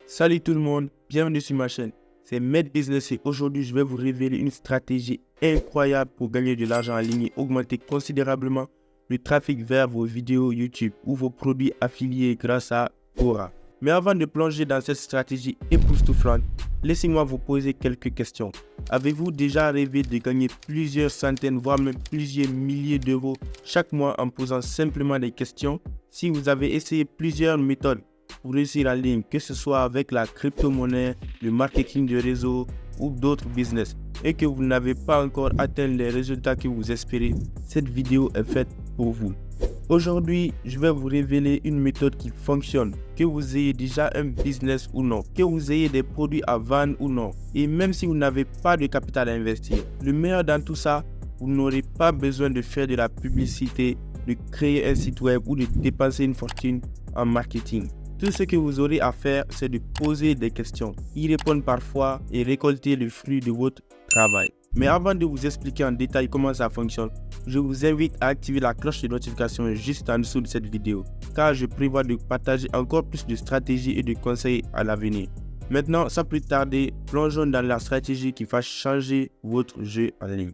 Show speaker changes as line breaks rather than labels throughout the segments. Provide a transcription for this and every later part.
Salut tout le monde, bienvenue sur ma chaîne. C'est Maître Business et aujourd'hui je vais vous révéler une stratégie incroyable pour gagner de l'argent en ligne et augmenter considérablement le trafic vers vos vidéos YouTube ou vos produits affiliés grâce à Quora. Mais avant de plonger dans cette stratégie époustouflante, laissez-moi vous poser quelques questions. Avez-vous déjà rêvé de gagner plusieurs centaines, voire même plusieurs milliers d'euros chaque mois en posant simplement des questions? Si vous avez essayé plusieurs méthodes pour réussir en ligne, que ce soit avec la crypto-monnaie, le marketing de réseau ou d'autres business, et que vous n'avez pas encore atteint les résultats que vous espérez, cette vidéo est faite pour vous. Aujourd'hui, je vais vous révéler une méthode qui fonctionne, que vous ayez déjà un business ou non, que vous ayez des produits à vendre ou non, et même si vous n'avez pas de capital à investir. Le meilleur dans tout ça, vous n'aurez pas besoin de faire de la publicité, de créer un site web ou de dépenser une fortune en marketing. Tout ce que vous aurez à faire, c'est de poser des questions, y répondre parfois et récolter le fruit de votre travail. Mais avant de vous expliquer en détail comment ça fonctionne, je vous invite à activer la cloche de notification juste en dessous de cette vidéo, car je prévois de partager encore plus de stratégies et de conseils à l'avenir. Maintenant, sans plus tarder, plongeons dans la stratégie qui va changer votre jeu en ligne.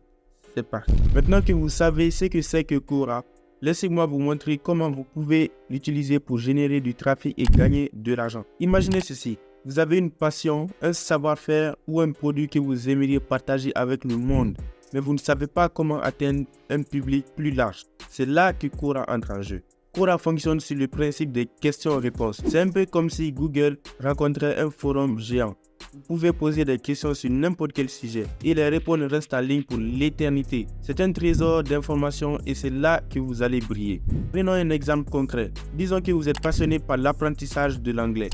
C'est parti. Maintenant que vous savez ce que c'est que Quora, laissez-moi vous montrer comment vous pouvez l'utiliser pour générer du trafic et gagner de l'argent. Imaginez ceci, vous avez une passion, un savoir-faire ou un produit que vous aimeriez partager avec le monde, mais vous ne savez pas comment atteindre un public plus large. C'est là que Quora entre en jeu. Quora fonctionne sur le principe des questions-réponses. C'est un peu comme si Google rencontrait un forum géant. Vous pouvez poser des questions sur n'importe quel sujet et les réponses restent en ligne pour l'éternité. C'est un trésor d'informations et c'est là que vous allez briller. Prenons un exemple concret. Disons que vous êtes passionné par l'apprentissage de l'anglais.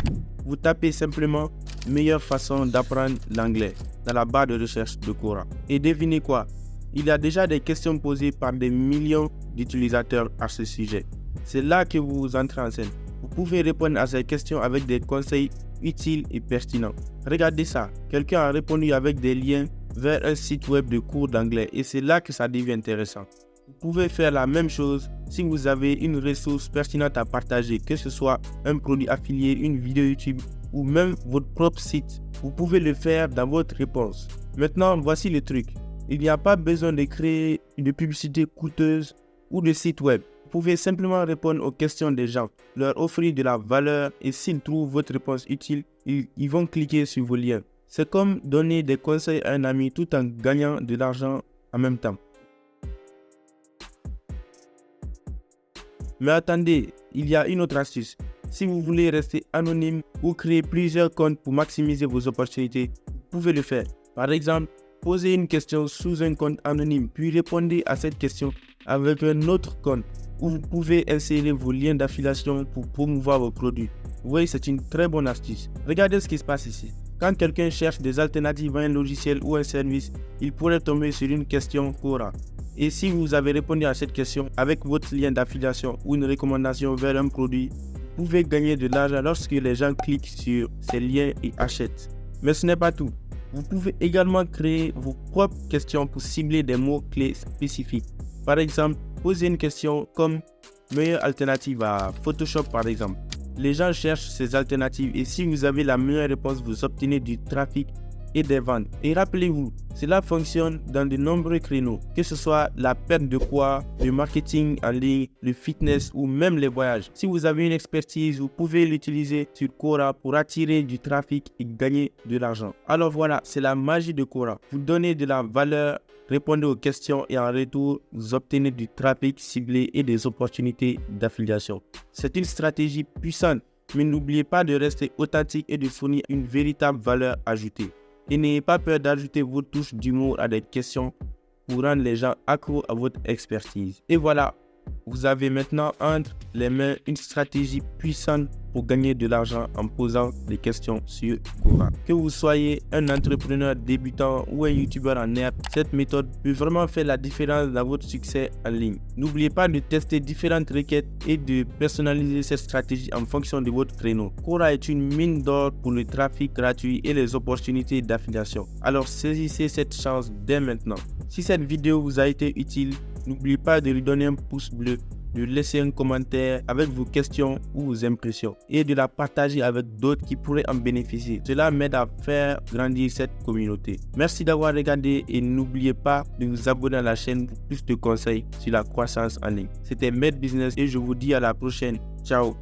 Vous tapez simplement « meilleure façon d'apprendre l'anglais » dans la barre de recherche de Quora. Et devinez quoi? Il y a déjà des questions posées par des millions d'utilisateurs à ce sujet. C'est là que vous entrez en scène. Vous pouvez répondre à ces questions avec des conseils utiles et pertinents. Regardez ça, quelqu'un a répondu avec des liens vers un site web de cours d'anglais et c'est là que ça devient intéressant. Vous pouvez faire la même chose si vous avez une ressource pertinente à partager, que ce soit un produit affilié, une vidéo YouTube ou même votre propre site. Vous pouvez le faire dans votre réponse. Maintenant, voici le truc. Il n'y a pas besoin de créer une publicité coûteuse ou de site web. Vous pouvez simplement répondre aux questions des gens, leur offrir de la valeur et s'ils trouvent votre réponse utile, ils vont cliquer sur vos liens. C'est comme donner des conseils à un ami tout en gagnant de l'argent en même temps. Mais attendez, il y a une autre astuce. Si vous voulez rester anonyme ou créer plusieurs comptes pour maximiser vos opportunités, vous pouvez le faire. Par exemple, posez une question sous un compte anonyme, puis répondez à cette question avec un autre compte où vous pouvez insérer vos liens d'affiliation pour promouvoir vos produits. Vous voyez, c'est une très bonne astuce. Regardez ce qui se passe ici. Quand quelqu'un cherche des alternatives à un logiciel ou un service, il pourrait tomber sur une question Quora. Et si vous avez répondu à cette question avec votre lien d'affiliation ou une recommandation vers un produit, vous pouvez gagner de l'argent lorsque les gens cliquent sur ces liens et achètent. Mais ce n'est pas tout. Vous pouvez également créer vos propres questions pour cibler des mots-clés spécifiques. Par exemple, posez une question comme « meilleure alternative à Photoshop » par exemple. Les gens cherchent ces alternatives et si vous avez la meilleure réponse, vous obtenez du trafic et des ventes. Et rappelez-vous, cela fonctionne dans de nombreux créneaux, que ce soit la perte de poids, le marketing en ligne, le fitness ou même les voyages. Si vous avez une expertise, vous pouvez l'utiliser sur Quora pour attirer du trafic et gagner de l'argent. Alors voilà, c'est la magie de Quora. Vous donnez de la valeur, répondez aux questions et en retour, vous obtenez du trafic ciblé et des opportunités d'affiliation. C'est une stratégie puissante, mais n'oubliez pas de rester authentique et de fournir une véritable valeur ajoutée. Et n'ayez pas peur d'ajouter votre touche d'humour à des questions pour rendre les gens accros à votre expertise. Et voilà, vous avez maintenant entre les mains une stratégie puissante pour gagner de l'argent en posant des questions sur Quora. Que vous soyez un entrepreneur débutant ou un youtubeur en herbe, cette méthode peut vraiment faire la différence dans votre succès en ligne. N'oubliez pas de tester différentes requêtes et de personnaliser cette stratégie en fonction de votre créneau. Quora est une mine d'or pour le trafic gratuit et les opportunités d'affiliation. Alors saisissez cette chance dès maintenant. Si cette vidéo vous a été utile, n'oubliez pas de lui donner un pouce bleu, de laisser un commentaire avec vos questions ou vos impressions et de la partager avec d'autres qui pourraient en bénéficier. Cela m'aide à faire grandir cette communauté. Merci d'avoir regardé et n'oubliez pas de vous abonner à la chaîne pour plus de conseils sur la croissance en ligne. C'était Made Business et je vous dis à la prochaine. Ciao.